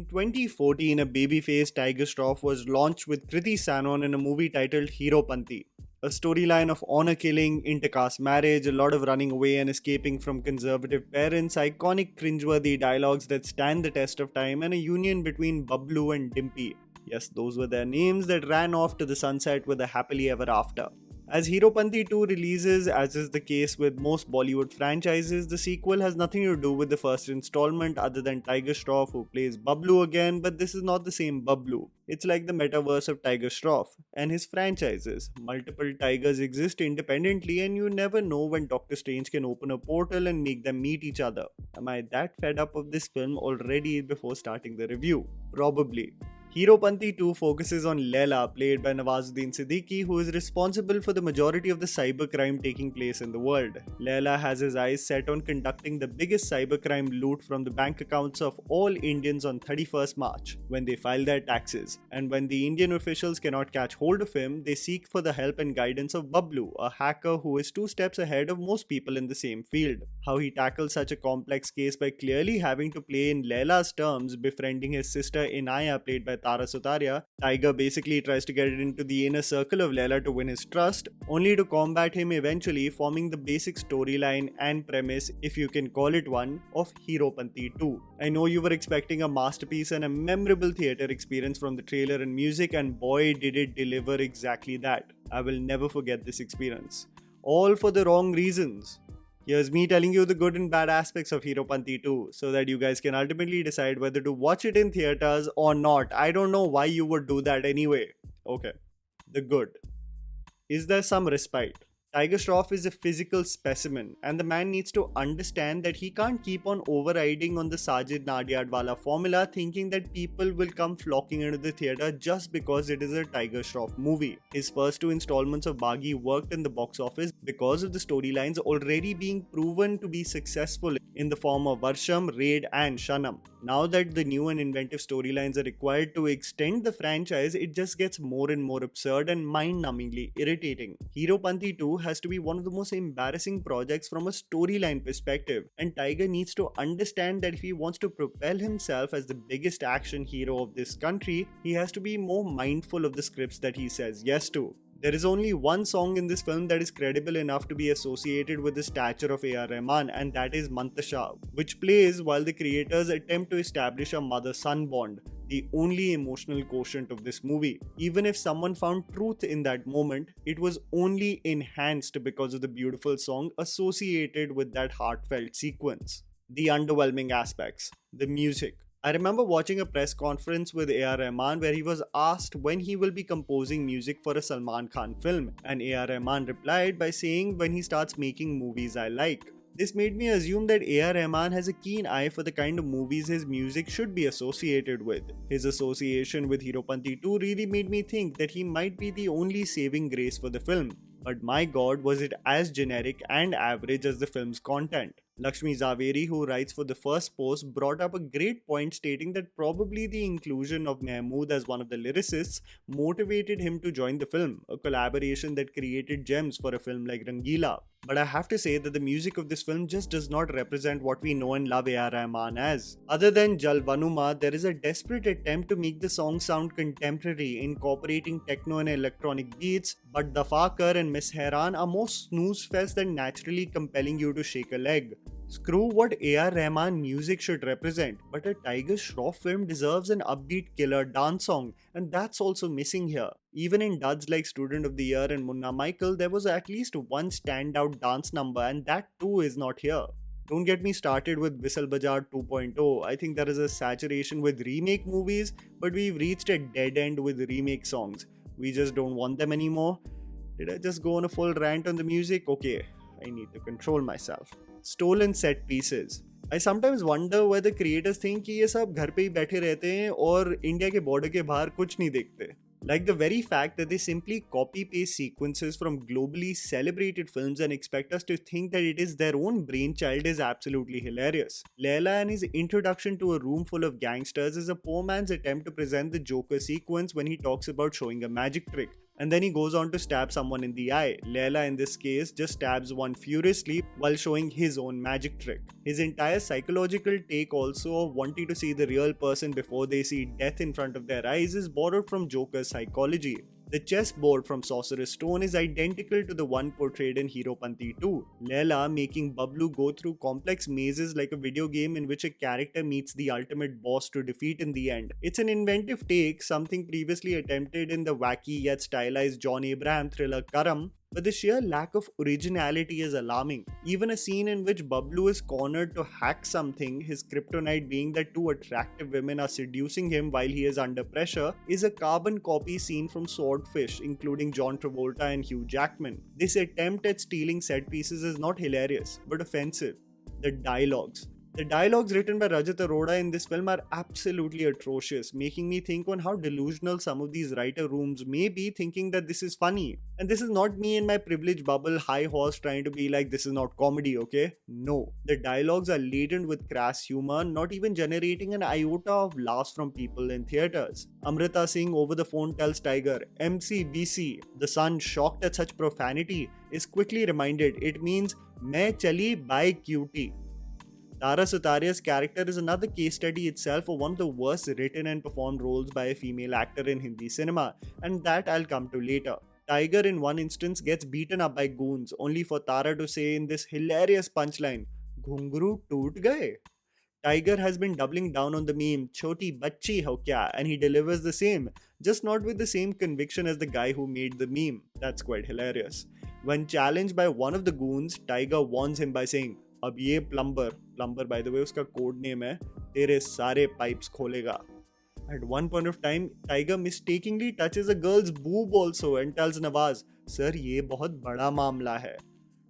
2014, a baby-faced tiger Shroff was launched with Kriti Sanon in a movie titled Heropanti. A storyline of honor killing, intercaste marriage, a lot of running away and escaping from conservative parents, iconic cringeworthy dialogues that stand the test of time, and a union between Bablu and Dimpy. Yes, those were their names that ran off to the sunset with a happily ever after. As Heropanti 2 releases, as is the case with most Bollywood franchises, the sequel has nothing to do with the first installment other than Tiger Shroff who plays Bablu again, but this is not the same Bablu. It's like the metaverse of Tiger Shroff and his franchises. Multiple tigers exist independently and you never know when Doctor Strange can open a portal and make them meet each other. Am I that fed up of this film already before starting the review? Probably. Heropanti 2 focuses on Leela, played by Nawazuddin Siddiqui, who is responsible for the majority of the cybercrime taking place in the world. Leela has his eyes set on conducting the biggest cybercrime loot from the bank accounts of all Indians on 31st March, when they file their taxes. And when the Indian officials cannot catch hold of him, they seek for the help and guidance of Bablu, a hacker who is 2 steps ahead of most people in the same field. How he tackles such a complex case by clearly having to play in Leela's terms, befriending his sister Inaya, played by Sutaria. Tiger basically tries to get into the inner circle of Leela to win his trust, only to combat him eventually, forming the basic storyline and premise, if you can call it one, of Heropanti 2. I know you were expecting a masterpiece and a memorable theatre experience from the trailer and music, and boy did it deliver exactly that. I will never forget this experience. All for the wrong reasons. Here's me telling you the good and bad aspects of Heropanti 2 so that you guys can ultimately decide whether to watch it in theaters or not. I don't know why you would do that anyway. Okay. The good. Is there some respite? Tiger Shroff is a physical specimen, and the man needs to understand that he can't keep on overriding on the Sajid Nadiadwala formula, thinking that people will come flocking into the theatre just because it is a Tiger Shroff movie. His first 2 installments of Baghi worked in the box office because of the storylines already being proven to be successful in the form of Varsham, Raid and Shanam. Now that the new and inventive storylines are required to extend the franchise, it just gets more and more absurd and mind-numbingly irritating. Heropanti 2 has to be one of the most embarrassing projects from a storyline perspective, and Tiger needs to understand that if he wants to propel himself as the biggest action hero of this country, he has to be more mindful of the scripts that he says yes to. There is only one song in this film that is credible enough to be associated with the stature of A.R. Rahman, and that is Mantasha, which plays while the creators attempt to establish a mother-son bond, the only emotional quotient of this movie. Even if someone found truth in that moment, it was only enhanced because of the beautiful song associated with that heartfelt sequence. The underwhelming aspects. The music. I remember watching a press conference with A.R. Rahman where he was asked when he will be composing music for a Salman Khan film, and A.R. Rahman replied by saying, "When he starts making movies I like." This made me assume that A.R. Rahman has a keen eye for the kind of movies his music should be associated with. His association with Heropanti 2 really made me think that he might be the only saving grace for the film. But my god, was it as generic and average as the film's content. Lakshmi Zaveri, who writes for the first post, brought up a great point stating that probably the inclusion of Mahmood as one of the lyricists motivated him to join the film, a collaboration that created gems for a film like Rangila. But I have to say that the music of this film just does not represent what we know and love A.R. Rahman as. Other than Jalvanuma, there is a desperate attempt to make the song sound contemporary, incorporating techno and electronic beats, but Dafakar and Miss Heran are more snooze fest than naturally compelling you to shake a leg. Screw what A.R. Rahman music should represent, but a Tiger Shroff film deserves an upbeat killer dance song, and that's also missing here. Even in duds like Student of the Year and Munna Michael, there was at least one standout dance number, and that too is not here. Don't get me started with Whistle Bajar 2.0. I think there is a saturation with remake movies, but we've reached a dead end with remake songs. We just don't want them anymore. Did I just go on a full rant on the music? Okay, I need to control myself. Stolen set pieces. I sometimes wonder whether creators think कि ये सब घर पे ही बैठे रहते हैं और India के बॉर्डर के बाहर कुछ नहीं देखते. Like the very fact that they simply copy-paste sequences from globally celebrated films and expect us to think that it is their own brainchild is absolutely hilarious. Leela and his introduction to a room full of gangsters is a poor man's attempt to present the Joker sequence when he talks about showing a magic trick. And then he goes on to stab someone in the eye. Layla in this case just stabs one furiously while showing his own magic trick. His entire psychological take also of wanting to see the real person before they see death in front of their eyes is borrowed from Joker's psychology. The chessboard from Sorcerer's Stone is identical to the one portrayed in Heropanti 2. Layla making Bablu go through complex mazes like a video game in which a character meets the ultimate boss to defeat in the end. It's an inventive take, something previously attempted in the wacky yet stylized John Abraham thriller Karam, but the sheer lack of originality is alarming. Even a scene in which Bablu is cornered to hack something, his kryptonite being that two attractive women are seducing him while he is under pressure, is a carbon copy scene from Swordfish, including John Travolta and Hugh Jackman. This attempt at stealing set pieces is not hilarious, but offensive. The dialogues written by Rajat Arora in this film are absolutely atrocious, making me think on how delusional some of these writer rooms may be thinking that this is funny. And this is not me in my privileged bubble high horse trying to be like this is not comedy, okay? No. The dialogues are laden with crass humor, not even generating an iota of laughs from people in theatres. Amrita Singh over the phone tells Tiger, MCBC. The son, shocked at such profanity, is quickly reminded it means Main chali bye cutie. Tara Sutaria's character is another case study itself of one of the worst written and performed roles by a female actor in Hindi cinema, and that I'll come to later. Tiger in one instance gets beaten up by goons, only for Tara to say in this hilarious punchline, "Ghungru toot gaye." Tiger has been doubling down on the meme, "Choti bachchi ho kya," and he delivers the same, just not with the same conviction as the guy who made the meme. That's quite hilarious. When challenged by one of the goons, Tiger warns him by saying, अब ये plumber by the way उसका code name है, तेरे सारे pipes खोलेगा. At one point of time, Tiger mistakenly touches a girl's boob also and tells Nawaz, "Sir, ये बहुत बड़ा मामला है."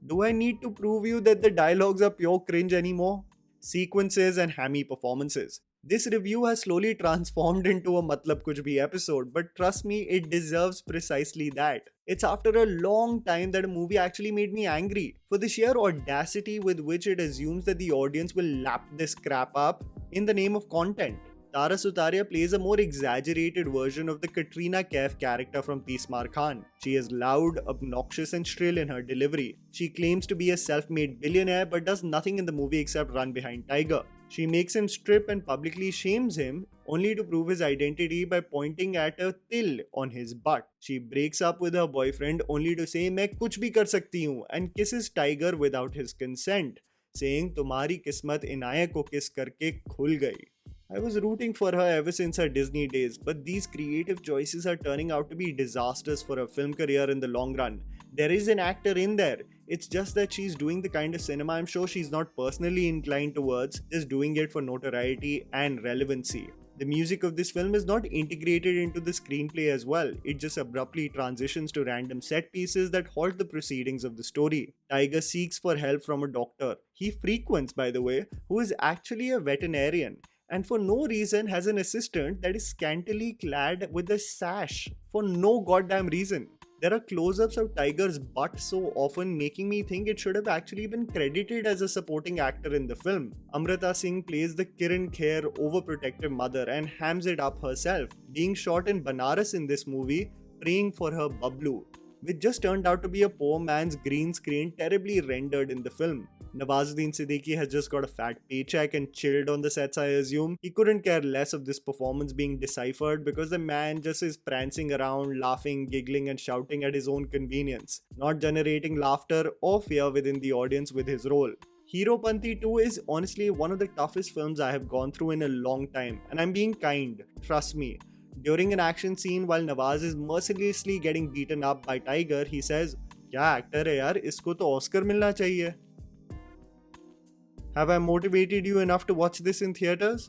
Do I need to prove you that the dialogues are pure cringe anymore? Sequences and hammy performances. This review has slowly transformed into a Matlab Kuch Bhi episode, but trust me, it deserves precisely that. It's after a long time that a movie actually made me angry for the sheer audacity with which it assumes that the audience will lap this crap up in the name of content. Tara Sutaria plays a more exaggerated version of the Katrina Kaif character from Ahmed Khan. She is loud, obnoxious and shrill in her delivery. She claims to be a self-made billionaire but does nothing in the movie except run behind Tiger. She makes him strip and publicly shames him, only to prove his identity by pointing at a til on his butt. She breaks up with her boyfriend only to say, "मैं कुछ भी कर सकती हूँ," and kisses Tiger without his consent, saying, "तुम्हारी किस्मत इनाया को किस करके खुल गई." I was rooting for her ever since her Disney days, but these creative choices are turning out to be disasters for her film career in the long run. There is an actor in there. It's just that she's doing the kind of cinema I'm sure she's not personally inclined towards, just doing it for notoriety and relevancy. The music of this film is not integrated into the screenplay as well. It just abruptly transitions to random set pieces that halt the proceedings of the story. Tiger seeks for help from a doctor he frequents, by the way, who is actually a veterinarian, and for no reason has an assistant that is scantily clad with a sash for no goddamn reason. There are close-ups of Tiger's butt so often, making me think it should have actually been credited as a supporting actor in the film. Amrita Singh plays the Kiran Kher overprotective mother and hams it up herself, being shot in Banaras in this movie, praying for her Bablu, which just turned out to be a poor man's green screen terribly rendered in the film. Nawazuddin Siddiqui has just got a fat paycheck and chilled on the sets, I assume. He couldn't care less of this performance being deciphered because the man just is prancing around, laughing, giggling and shouting at his own convenience, not generating laughter or fear within the audience with his role. Heropanti 2 is honestly one of the toughest films I have gone through in a long time, and I'm being kind, trust me. During an action scene while Nawaz is mercilessly getting beaten up by Tiger, he says, "क्या actor है यार, इसको तो Oscar मिलना चाहिए." Have I motivated you enough to watch this in theaters?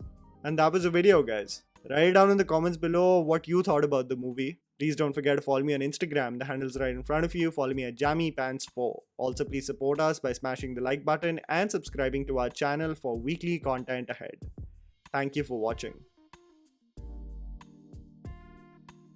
And that was the video, guys. Write down in the comments below what you thought about the movie. Please don't forget to follow me on Instagram. The handle's right in front of you. Follow me at JammyPants4. Also, please support us by smashing the like button and subscribing to our channel for weekly content ahead. Thank you for watching.